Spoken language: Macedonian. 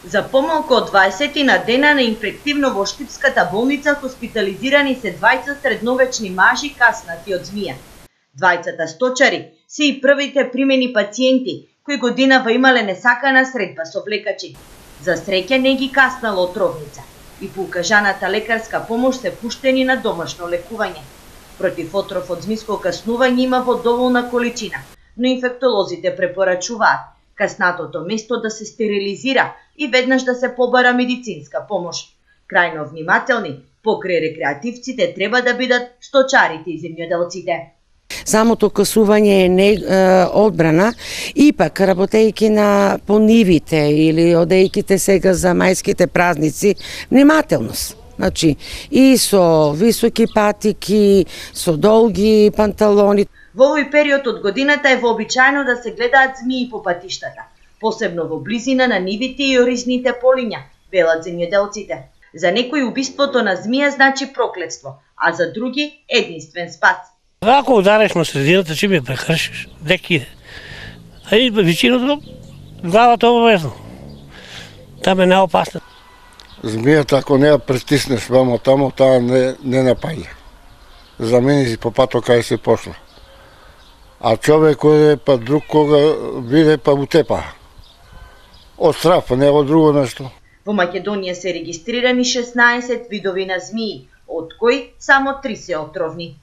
За помалку од 20 на дена на инфективно во Штипската болница хоспитализирани се двајца средновечни мажи каснати од змија. Двајцата сточари се и првите примени пациенти кои годинава имале несакана средба со влекачи. За среќа не ги каснало отровница и по укажаната лекарска помош се пуштени на домашно лекување. Против отров од змиско каснување има во доволна количина, но инфектолозите препорачуваат каснатото место да се стерилизира и веднаш да се побара медицинска помош. Крајно внимателни покрај рекреативците треба да бидат сточарите и земјоделците. Самото касување е не одбрана, ипак работејќи на понивите или одејќите сега за мајските празници, внимателност. Значи, и со високи патики, со долги панталони. Во овој период од годината е вообичаено да се гледаат змии по патиштата, посебно во близина на нивите и оризните полиња, велат земјоделците. За некои убиството на змија значи проклетство, а за други единствен спас. Ако удариш на средината, че ми прекршиш, дек иде. А и вичиното, главата обавезно. Там е наопасно. Змијата, ако не ја притиснеш вамо тамо, таа не напаѓа. Замени си по пато кај се пошла. А човек кој е па друг кога виде па утепа. Од страх, па не од друго нешто. Во Македонија се регистрирани 16 видови на змии, од кои само 3 се отровни.